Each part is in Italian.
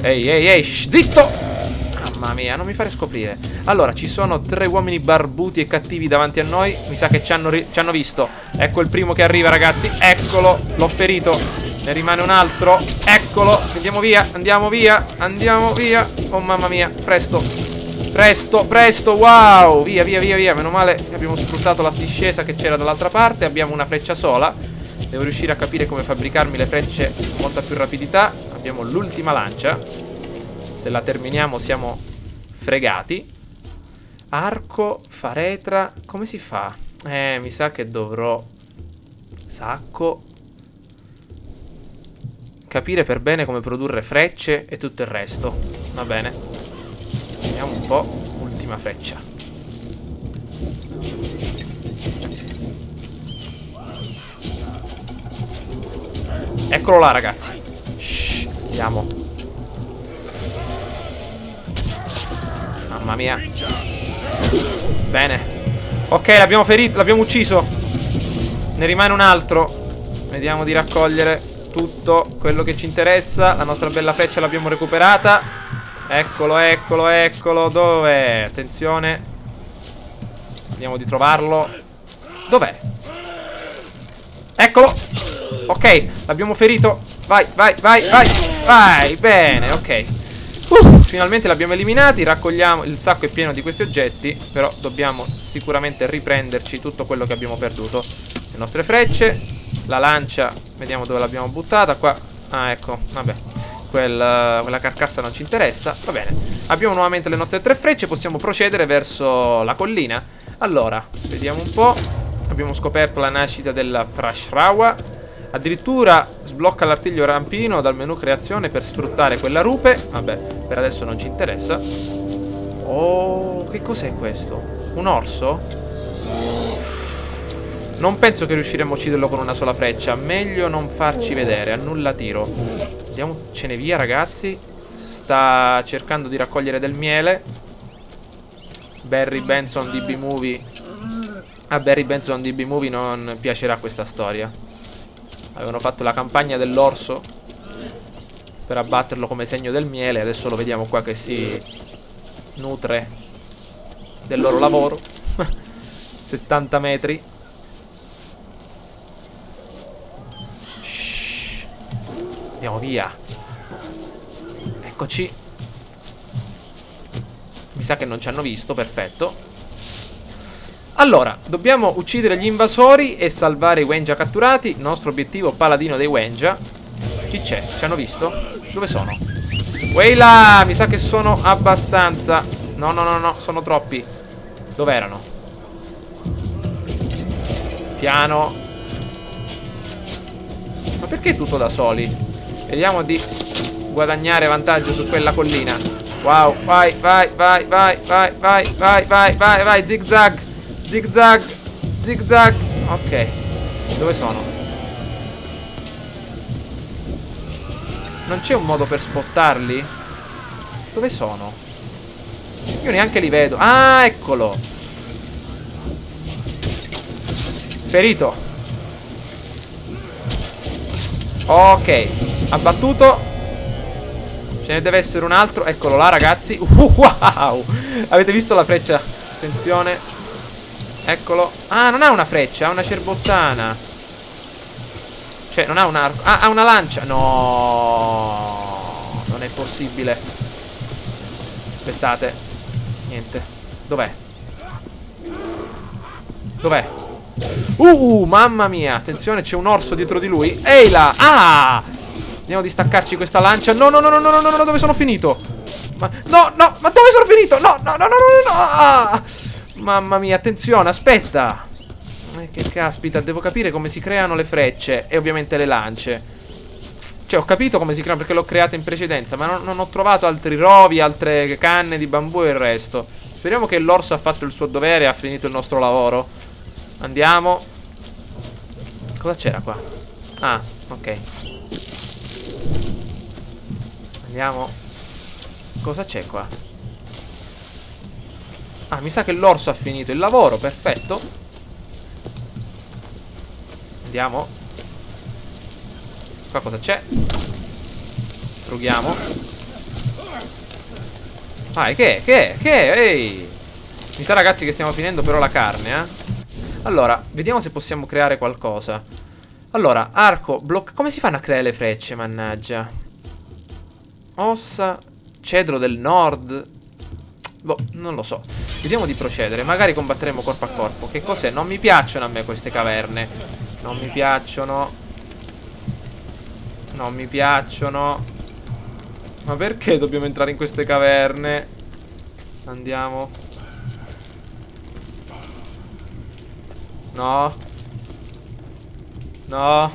Ehi, ehi, ehi, zitto! Mamma mia, non mi fare scoprire. Allora, ci sono 3 uomini barbuti e cattivi davanti a noi. Mi sa che ci hanno visto. Ecco il primo che arriva, ragazzi. Eccolo, l'ho ferito. Ne rimane un altro. Eccolo, andiamo via, andiamo via, andiamo via. Oh mamma mia, presto. Presto, presto, wow. Via, via, via, via. Meno male che abbiamo sfruttato la discesa che c'era dall'altra parte. Abbiamo una freccia sola. Devo riuscire a capire come fabbricarmi le frecce con molta più rapidità. Abbiamo l'ultima lancia. Se la terminiamo siamo fregati. Arco, faretra. Come si fa? Mi sa che dovrò sacco capire per bene come produrre frecce e tutto il resto. Va bene. Vediamo un po'. Ultima freccia. Eccolo là, ragazzi. Shh, andiamo. Mamma mia. Bene. Ok, l'abbiamo ferito, l'abbiamo ucciso. Ne rimane un altro. Vediamo di raccogliere tutto quello che ci interessa. La nostra bella freccia l'abbiamo recuperata. Eccolo, eccolo, eccolo. Dov'è? Attenzione. Vediamo di trovarlo. Dov'è? Eccolo. Ok, l'abbiamo ferito. Vai, vai, vai, vai. Vai, bene, ok. Finalmente l'abbiamo eliminati. Raccogliamo, il sacco è pieno di questi oggetti. Però dobbiamo sicuramente riprenderci tutto quello che abbiamo perduto. Le nostre frecce. La lancia, vediamo dove l'abbiamo buttata. Qua, ah ecco, vabbè. Quella carcassa non ci interessa. Va bene, abbiamo nuovamente le nostre 3 frecce. Possiamo procedere verso la collina. Allora, vediamo un po'. Abbiamo scoperto la nascita della Prashrawa. Addirittura sblocca l'artiglio rampino dal menu creazione per sfruttare quella rupe. Vabbè, per adesso non ci interessa. Oh, che cos'è questo? Un orso? Non penso che riusciremo a ucciderlo con una sola freccia. Meglio non farci vedere, a nulla tiro. Andiamocene via, ragazzi. Sta cercando di raccogliere del miele. Barry Benson DB Movie. A Barry Benson DB Movie non piacerà questa storia. Avevano fatto la campagna dell'orso per abbatterlo come segno del miele. Adesso lo vediamo qua che si nutre del loro lavoro. 70 metri. Shhh. Andiamo via. Eccoci. Mi sa che non ci hanno visto, perfetto. Allora, dobbiamo uccidere gli invasori e salvare i Wenja catturati. Nostro obiettivo paladino dei Wenja. Chi c'è? Ci hanno visto? Dove sono? Weila! Mi sa che sono abbastanza. No, no, no, no, sono troppi. Dove erano? Piano. Ma perché tutto da soli? Vediamo di guadagnare vantaggio su quella collina. Wow, vai, vai, vai, vai, vai, vai, vai, vai, vai, vai, zig zag. Zig zag, zig zag. Ok, dove sono? Non c'è un modo per spottarli? Dove sono? Io neanche li vedo. Ah, eccolo. Ferito. Ok, abbattuto. Ce ne deve essere un altro. Eccolo là, ragazzi. Wow. Avete visto la freccia? Attenzione. Eccolo. Ah, non ha una freccia, ha una cerbottana. Cioè, non ha un arco. Ah, ha una lancia. No, non è possibile. Aspettate. Niente. Dov'è? Dov'è? Mamma mia. Attenzione, c'è un orso dietro di lui. Ehi là. Ah! Andiamo a distaccarci questa lancia. No, no, no, no, no, no, no, dove sono finito? Ma no, no, ma dove sono finito? No, no, no, no, no, no. Ah! Mamma mia, attenzione, aspetta. Che caspita, devo capire come si creano le frecce e ovviamente le lance. Cioè, ho capito come si creano perché l'ho creata in precedenza, ma non ho trovato altri rovi, altre canne di bambù e il resto. Speriamo che l'orso ha fatto il suo dovere e ha finito il nostro lavoro. Andiamo. Cosa c'era qua? Ah, ok. Andiamo. Cosa c'è qua? Ah, mi sa che l'orso ha finito il lavoro, perfetto. Andiamo. Qua cosa c'è? Frughiamo. Vai, che? Ehi! Mi sa, ragazzi, che stiamo finendo però la carne, eh. Allora, vediamo se possiamo creare qualcosa. Allora, arco, blocco. Come si fanno a creare le frecce, mannaggia? Ossa, cedro del nord. Boh, non lo so. Vediamo di procedere. Magari combatteremo corpo a corpo. Che cos'è? Non mi piacciono a me queste caverne. Non mi piacciono. Non mi piacciono. Ma perché dobbiamo entrare in queste caverne? Andiamo. No. No.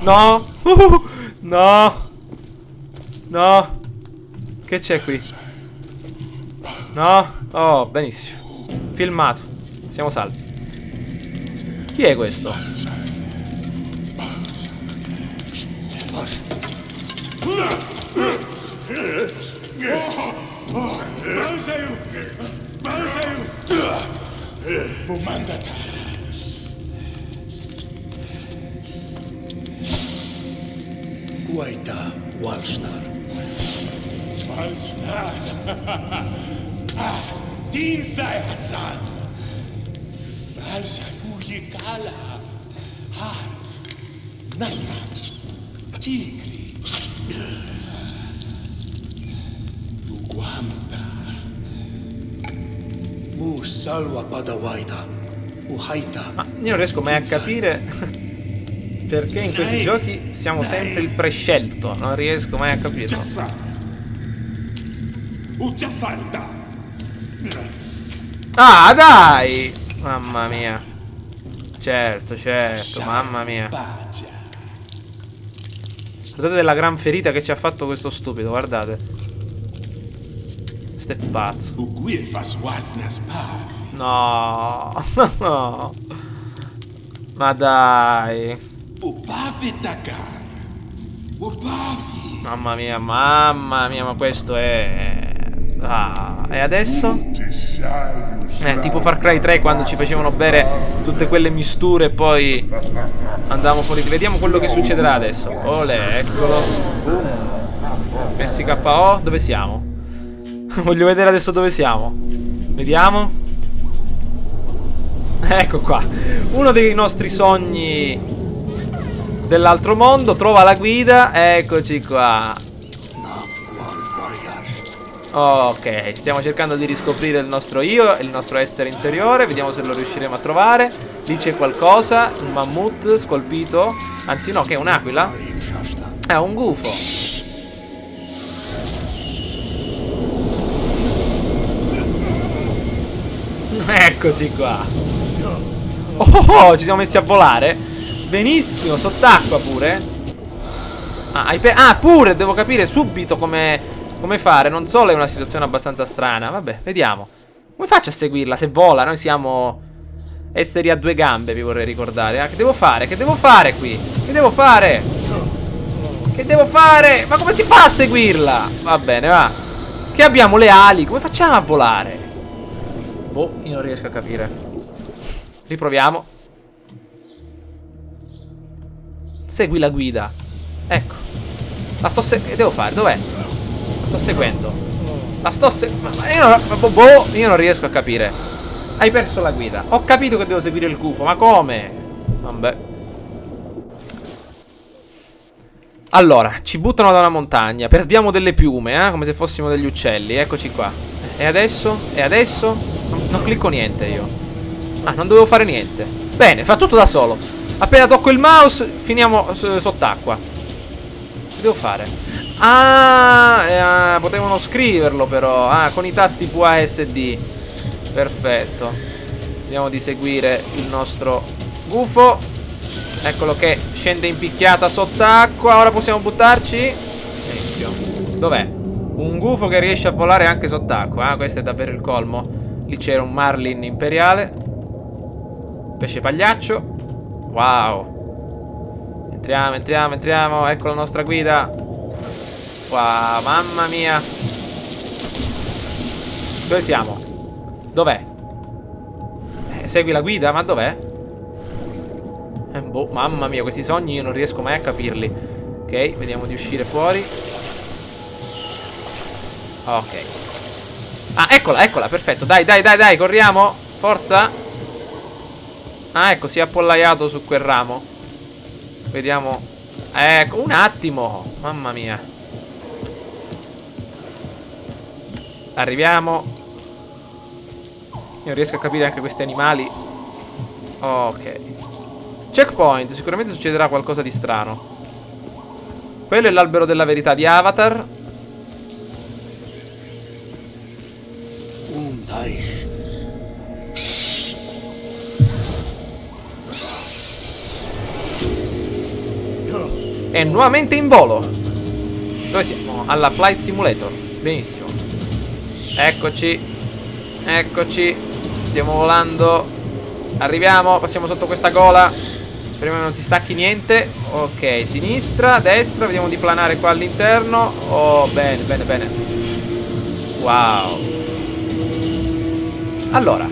No. No. No. Che c'è qui? No. Oh, benissimo. Filmato. Siamo salvi. Chi è questo? Guaita Walstar. Walstar. Die sei Hassan. Balsa Mujikala. Hars. Nassa. Tigri. Luguamda. Mu salwa padawaida. Uhaita. Ma io non riesco mai a capire perché in questi giochi siamo sempre il prescelto. Non riesco mai a capirlo. Ah, dai! Mamma mia. Certo, certo, mamma mia. Guardate della gran ferita che ci ha fatto questo stupido, guardate. Questo è pazzo. No. No. Ma dai. Mamma mia, ma questo è... Ah, e adesso? Tipo Far Cry 3 quando ci facevano bere tutte quelle misture e poi andavamo fuori. Vediamo quello che succederà adesso. Olè, eccolo. Boom. SKO, dove siamo? Voglio vedere adesso dove siamo. Vediamo. Ecco qua. Uno dei nostri sogni dell'altro mondo. Trova la guida. Eccoci qua. Ok, stiamo cercando di riscoprire il nostro io, il nostro essere interiore. Vediamo se lo riusciremo a trovare. Lì c'è qualcosa. Un mammut scolpito. Anzi no, che è un'aquila. È un gufo. Eccoci qua. Oh, ci siamo messi a volare. Benissimo, sott'acqua pure. Pure, devo capire subito come fare. Non solo è una situazione abbastanza strana. Vabbè, vediamo. Come faccio a seguirla se vola? Noi siamo esseri a due gambe, vi vorrei ricordare. Che devo fare? Che devo fare qui? Che devo fare? Che devo fare? Ma come si fa a seguirla? Va bene, va. Che abbiamo le ali. Come facciamo a volare? Boh, io non riesco a capire. Riproviamo. Segui la guida. Ecco. La sto seguendo. Che devo fare? Dov'è? La sto seguendo. La sto seguendo. Io non riesco a capire. Hai perso la guida. Ho capito che devo seguire il gufo. Ma come? Vabbè. Allora, ci buttano da una montagna. Perdiamo delle piume, come se fossimo degli uccelli. Eccoci qua. E adesso? E adesso? Non clicco niente io. Non dovevo fare niente. Bene, fa tutto da solo. Appena tocco il mouse, finiamo sott'acqua. Che devo fare? Potevano scriverlo però. Con i tasti WASD. Perfetto. Vediamo di seguire il nostro gufo. Eccolo che scende in picchiata sott'acqua. Ora possiamo buttarci. Benissimo. Dov'è? Un gufo che riesce a volare anche sott'acqua. Questo è davvero il colmo. Lì c'era un marlin imperiale. Pesce pagliaccio. Wow. Entriamo. Ecco la nostra guida. Wow, mamma mia. Dove siamo? Dov'è? Segui la guida? Ma dov'è? Boh, mamma mia, questi sogni io non riesco mai a capirli. Ok, vediamo di uscire fuori. Ok. Ah, eccola, eccola, perfetto. Dai, dai, dai, dai, corriamo. Forza. Ah, ecco, si è appollaiato su quel ramo. Vediamo. Ecco, un attimo. Mamma mia. Arriviamo. Io non riesco a capire anche questi animali. Ok. Checkpoint, sicuramente succederà qualcosa di strano. Quello è l'albero della verità di Avatar. Daish. È nuovamente in volo. Dove siamo? Alla Flight Simulator. Benissimo. Eccoci. Eccoci. Stiamo volando. Arriviamo. Passiamo sotto questa gola. Speriamo che non si stacchi niente. Ok, sinistra, destra. Vediamo di planare qua all'interno. Oh, bene, bene, bene. Wow. Allora,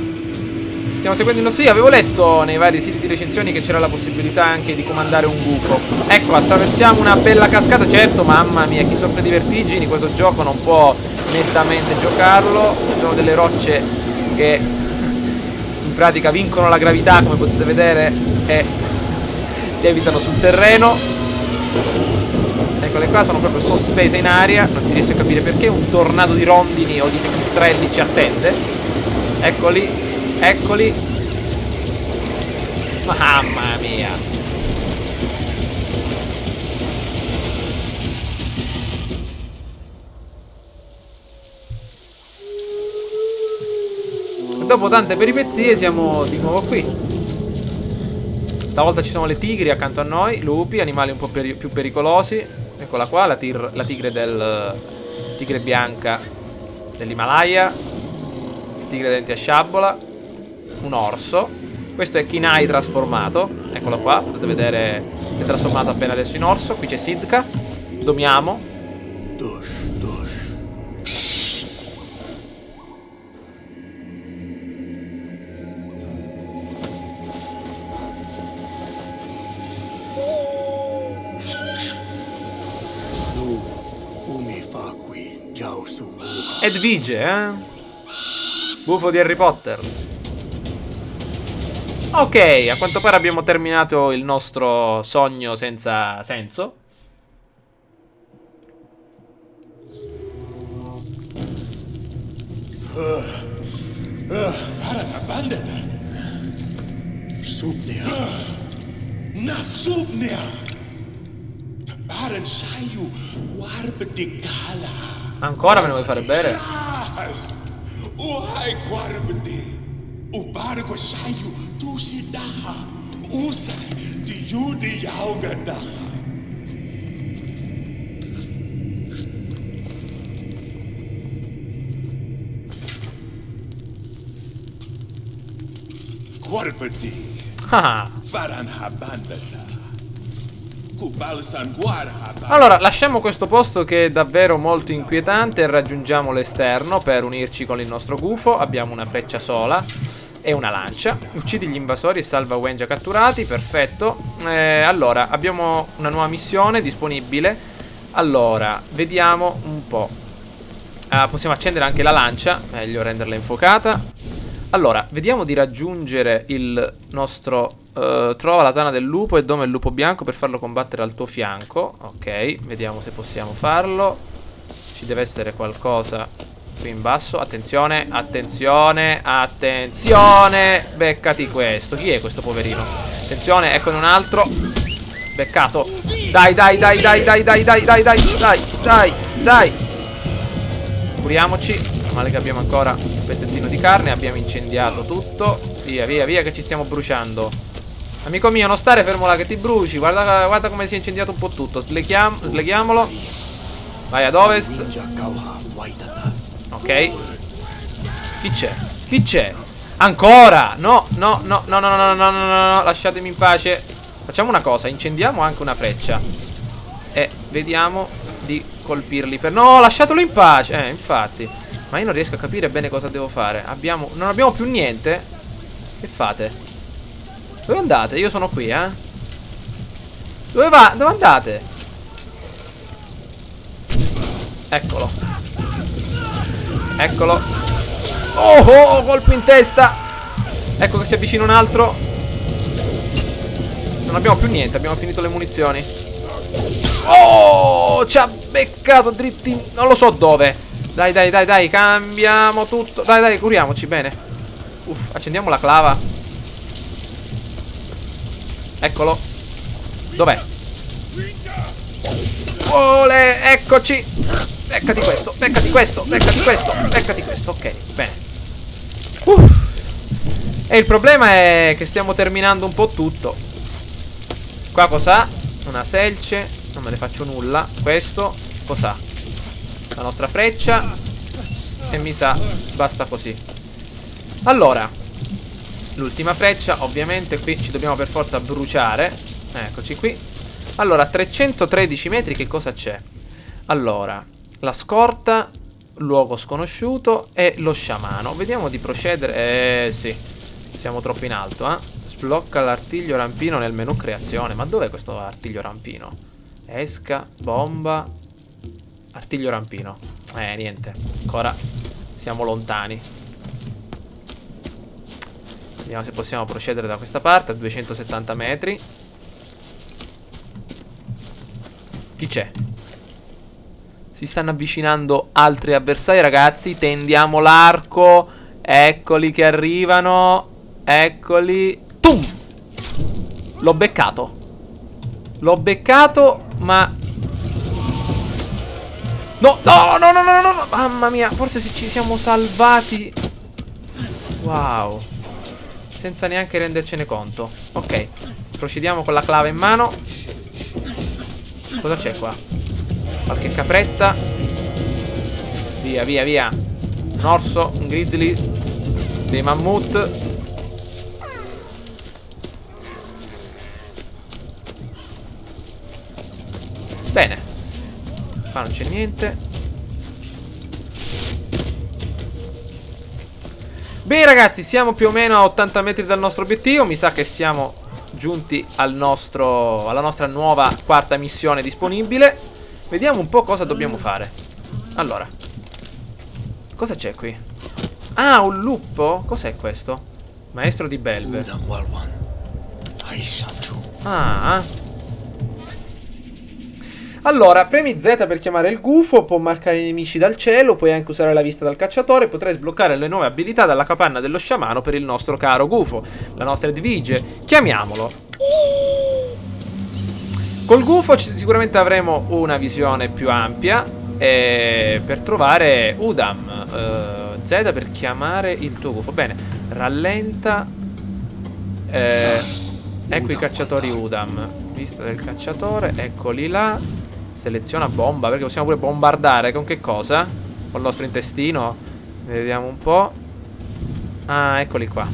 stiamo seguendo. Sì, avevo letto nei vari siti di recensioni che c'era la possibilità anche di comandare un gufo. Ecco, attraversiamo una bella cascata. Certo, mamma mia, chi soffre di vertigini questo gioco non può nettamente giocarlo. Ci sono delle rocce che in pratica vincono la gravità, come potete vedere, e lievitano sul terreno. Eccole qua, sono proprio sospese in aria. Non si riesce a capire perché. Un tornado di rondini o di pipistrelli ci attende. Eccoli, eccoli. Mamma mia. Dopo tante peripezie siamo di nuovo qui. Stavolta ci sono le tigri accanto a noi, lupi, animali un po' più pericolosi. Eccola qua, la tigre tigre bianca dell'Himalaya. Tigre denti a sciabola. Un orso. Questo è Kinai trasformato. Eccolo qua, potete vedere. Si è trasformato appena adesso in orso. Qui c'è Sidka. Domiamo. Dush, dush. Nu, umi fa qui, giau su. Edvige, eh? Buffo di Harry Potter. Ok, a quanto pare abbiamo terminato il nostro sogno senza senso. Farana bandeta. Subnia. Na subnia. Baran sayu warbedikala. Ancora me ne vuoi fare bere? Uhai guarbedi. Ubargo sayu tu sidaha. Usai di yudi yaugadaha. Guarbedi. Ah. Faran habandata. Kubalsan guarha. Allora, lasciamo questo posto che è davvero molto inquietante e raggiungiamo l'esterno per unirci con il nostro gufo. Abbiamo una freccia sola e una lancia. Uccidi gli invasori e salva Wen già catturati. Perfetto. Allora, abbiamo una nuova missione disponibile. Allora, vediamo un po'. Possiamo accendere anche la lancia. Meglio renderla infuocata. Allora, vediamo di raggiungere il nostro... trova la tana del lupo e doma il lupo bianco per farlo combattere al tuo fianco. Ok, vediamo se possiamo farlo. Ci deve essere qualcosa qui in basso. Attenzione, attenzione, attenzione. Beccati questo. Chi è questo poverino? Attenzione, eccone un altro. Beccato. Dai, dai, dai, dai, dai, dai, dai, dai, dai, dai, dai, dai. Curiamoci. Male che abbiamo ancora un pezzettino di carne. Abbiamo incendiato tutto. Via, via, via che ci stiamo bruciando. Amico mio, non stare fermo là che ti bruci. Guarda, guarda come si è incendiato un po' tutto. Sleghiamolo. Vai ad ovest. Ok. Chi c'è? Chi c'è? Ancora? No, no, no, no, no, no, no, no, no, no. Lasciatemi in pace. Facciamo una cosa. Incendiamo anche una freccia. E vediamo di colpirli per... No, lasciatelo in pace. Infatti. Ma io non riesco a capire bene cosa devo fare. Non abbiamo più niente. Che fate? Dove andate? Io sono qui, eh? Dove andate? Eccolo. Eccolo. Oh, colpo in testa. Ecco che si avvicina un altro. Non abbiamo più niente, abbiamo finito le munizioni. Oh, ci ha beccato dritti. Non lo so dove. Dai, cambiamo tutto. Dai, curiamoci bene. Uff, accendiamo la clava. Eccolo. Dov'è? Ole, eccoci. Beccati questo. Ok, bene. E il problema è che stiamo terminando un po' tutto. Qua cos'ha? Una selce. Non me ne faccio nulla. Questo cos'ha? La nostra freccia. E mi sa basta così. Allora, l'ultima freccia. Ovviamente qui ci dobbiamo per forza bruciare. Eccoci qui. Allora, 313 metri che cosa c'è? Allora, la scorta, luogo sconosciuto e lo sciamano. Vediamo di procedere. Sì, siamo troppo in alto, eh. Sblocca l'artiglio rampino nel menu creazione. Ma dov'è questo artiglio rampino? Esca, bomba, artiglio rampino. Niente, ancora siamo lontani. Vediamo se possiamo procedere da questa parte a 270 metri. Chi c'è? Si stanno avvicinando altri avversari, ragazzi. Tendiamo l'arco. Eccoli che arrivano. Eccoli. Tum! L'ho beccato. L'ho beccato, ma... No. Mamma mia, forse ci siamo salvati. Wow. Senza neanche rendercene conto. Ok, procediamo con la clava in mano. Cosa c'è qua? Qualche capretta. Via. Un orso, un grizzly, dei mammut. Bene. Qua non c'è niente. Bene ragazzi, siamo più o meno a 80 metri dal nostro obiettivo. Mi sa che siamo giunti alla nostra nuova quarta missione disponibile. Vediamo un po' cosa dobbiamo fare. Allora, cosa c'è qui? Ah, un lupo? Cos'è questo? Maestro di belve. Udam Walwan. I Shavchu. Ah. Allora, premi Z per chiamare il gufo, può marcare i nemici dal cielo, puoi anche usare la vista dal cacciatore, potrai sbloccare le nuove abilità dalla capanna dello sciamano per il nostro caro gufo, la nostra Edvige. Chiamiamolo. Col gufo sicuramente avremo una visione più ampia per trovare Udam. Z per chiamare il tuo gufo. Bene, rallenta. Ecco i cacciatori Udam. Vista del cacciatore, eccoli là. Seleziona bomba, perché possiamo pure bombardare. Con che cosa? Con il nostro intestino. Vediamo un po'. Ah, eccoli qua.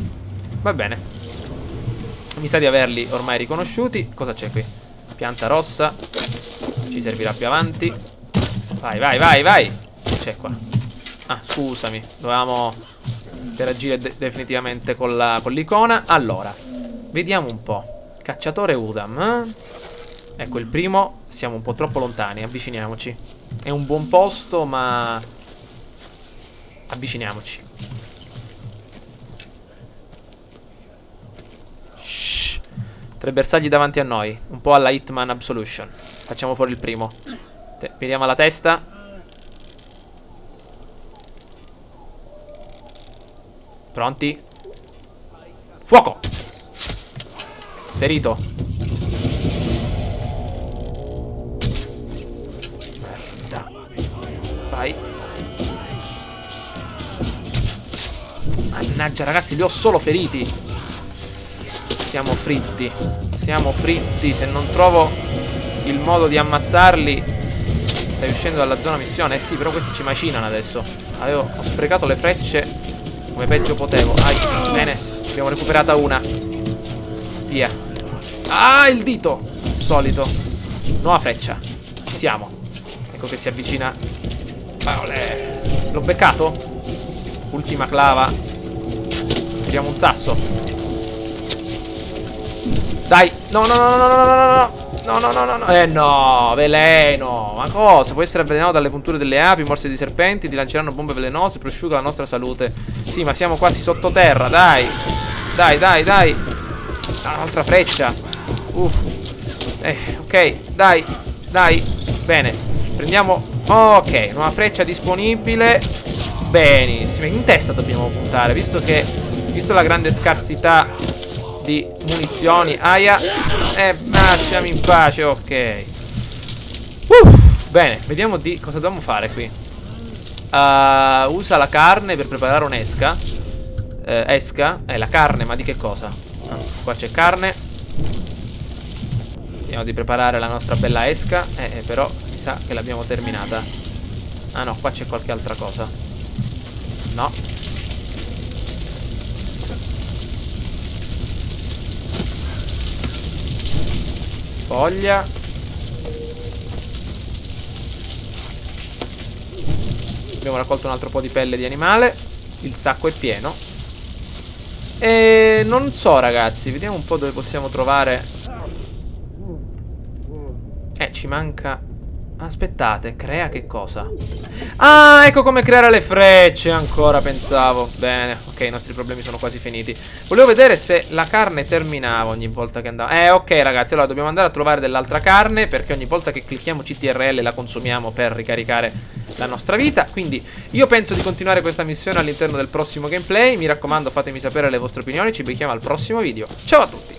Va bene. Mi sa di averli ormai riconosciuti. Cosa c'è qui? Pianta rossa. Ci servirà più avanti. Vai. Che c'è qua? Ah, scusami. Dovevamo interagire definitivamente con l'icona. Allora, vediamo un po'. Cacciatore Udam. Ecco il primo. Siamo un po' troppo lontani. Avviciniamoci. È un buon posto, ma avviciniamoci. Shh. 3 bersagli davanti a noi. Un po' alla Hitman Absolution. Facciamo fuori il primo. Vediamo la testa. Pronti? Fuoco! Ferito. Merda. Vai. Mannaggia ragazzi, li ho solo feriti. Siamo fritti. Siamo fritti. Se non trovo il modo di ammazzarli. Stai uscendo dalla zona missione? Eh sì, però questi ci macinano adesso. Ho sprecato le frecce come peggio potevo. Bene, abbiamo recuperata una. Via. Ah, il dito. Il solito. Nuova freccia. Ci siamo. Ecco che si avvicina. L'ho beccato. Ultima clava. Tiriamo un sasso. Dai. No. No, no, no, no, no. No, veleno. Ma cosa? Può essere avvelenato dalle punture delle api, morse di serpenti, ti lanceranno bombe velenose, prosciuga la nostra salute. Sì, ma siamo quasi sottoterra, dai. Dai, dai, dai. Ah, un'altra freccia. Ok, dai, dai. Bene. Prendiamo. Ok, nuova freccia disponibile. Benissimo. In testa dobbiamo puntare, visto la grande scarsità di munizioni. Aia. Lasciami in pace. Ok. Bene, vediamo di cosa dobbiamo fare qui. Usa la carne per preparare un'esca. Esca. La carne, ma di che cosa? Qua c'è carne. Vediamo di preparare la nostra bella esca. Però mi sa che l'abbiamo terminata. Ah no, qua c'è qualche altra cosa. No. Foglia. Abbiamo raccolto un altro po' di pelle di animale. Il sacco è pieno. E non so, ragazzi. Vediamo un po' dove possiamo trovare. Ci manca. Aspettate, crea che cosa? Ah, ecco come creare le frecce. Ancora pensavo. Bene, ok, i nostri problemi sono quasi finiti. Volevo vedere se la carne terminava ogni volta che andava. Ok, ragazzi, allora dobbiamo andare a trovare dell'altra carne, perché ogni volta che clicchiamo CTRL la consumiamo per ricaricare la nostra vita. Quindi io penso di continuare questa missione all'interno del prossimo gameplay. Mi raccomando, fatemi sapere le vostre opinioni. Ci becchiamo al prossimo video. Ciao a tutti.